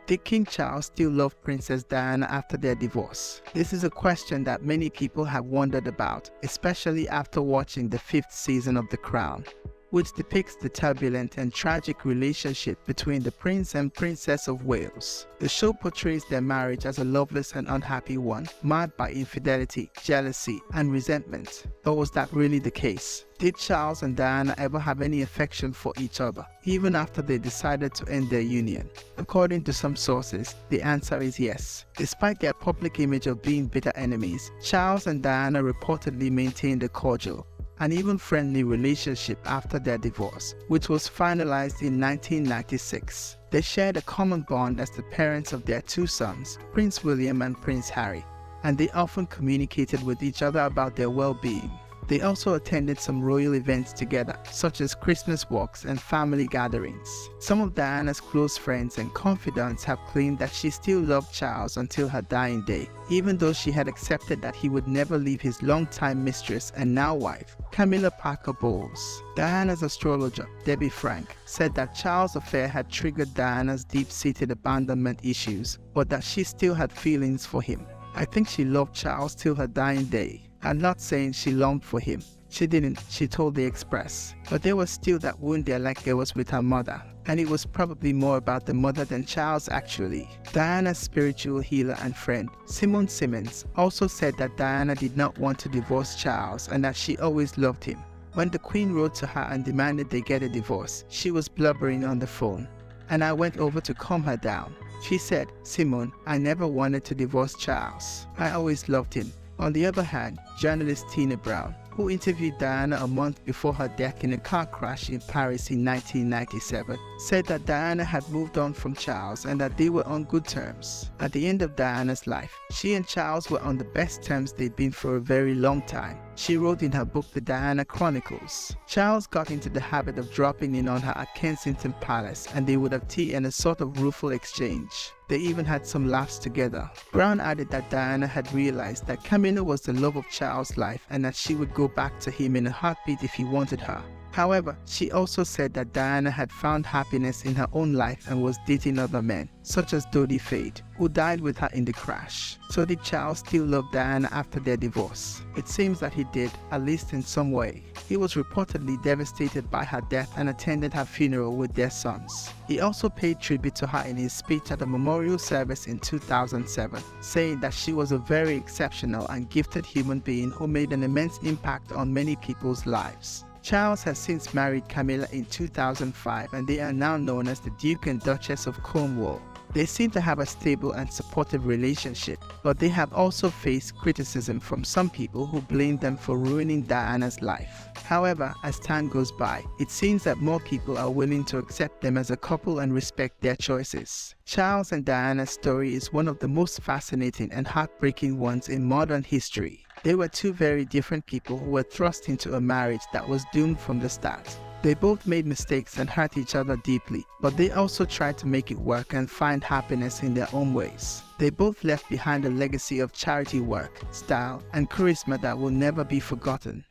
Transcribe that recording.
Did King Charles still love Princess Diana after their divorce? This is a question that many people have wondered about, especially after watching the 5th season of The Crown, which depicts the turbulent and tragic relationship between the Prince and Princess of Wales. The show portrays their marriage as a loveless and unhappy one, marred by infidelity, jealousy, and resentment. But was that really the case? Did Charles and Diana ever have any affection for each other, even after they decided to end their union? According to some sources, the answer is yes. Despite their public image of being bitter enemies, Charles and Diana reportedly maintained a cordial and even friendly relationship after their divorce, which was finalized in 1996. They shared a common bond as the parents of their 2 sons, Prince William and Prince Harry, and they often communicated with each other about their well-being. They also attended some royal events together, such as Christmas walks and family gatherings. Some of Diana's close friends and confidants have claimed that she still loved Charles until her dying day, even though she had accepted that he would never leave his longtime mistress and now wife, Camilla Parker Bowles. Diana's astrologer, Debbie Frank, said that Charles' affair had triggered Diana's deep-seated abandonment issues, but that she still had feelings for him. "I think she loved Charles till her dying day. I'm not saying she longed for him. She didn't," she told The Express. But there was still that wound there like there was with her mother. And it was probably more about the mother than Charles actually. Diana's spiritual healer and friend, Simone Simmons, also said that Diana did not want to divorce Charles and that she always loved him. When the Queen wrote to her and demanded they get a divorce, she was blubbering on the phone. "And I went over to calm her down." She said, "Simone, I never wanted to divorce Charles. I always loved him." On the other hand, journalist Tina Brown, who interviewed Diana a month before her death in a car crash in Paris in 1997, said that Diana had moved on from Charles and that they were on good terms. At the end of Diana's life, she and Charles were on the best terms they'd been for a very long time. She wrote in her book The Diana Chronicles. Charles got into the habit of dropping in on her at Kensington Palace and they would have tea and a sort of rueful exchange. They even had some laughs together. Brown added that Diana had realized that Camilla was the love of Charles' life and that she would go back to him in a heartbeat if he wanted her. However, she also said that Diana had found happiness in her own life and was dating other men, such as Dodi Fade, who died with her in the crash. So did Charles still love Diana after their divorce? It seems that he did, at least in some way. He was reportedly devastated by her death and attended her funeral with their sons. He also paid tribute to her in his speech at a memorial service in 2007, saying that she was a very exceptional and gifted human being who made an immense impact on many people's lives. Charles has since married Camilla in 2005 and they are now known as the Duke and Duchess of Cornwall. They seem to have a stable and supportive relationship, but they have also faced criticism from some people who blame them for ruining Diana's life. However, as time goes by, it seems that more people are willing to accept them as a couple and respect their choices. Charles and Diana's story is one of the most fascinating and heartbreaking ones in modern history. They were 2 very different people who were thrust into a marriage that was doomed from the start. They both made mistakes and hurt each other deeply, but they also tried to make it work and find happiness in their own ways. They both left behind a legacy of charity work, style, and charisma that will never be forgotten.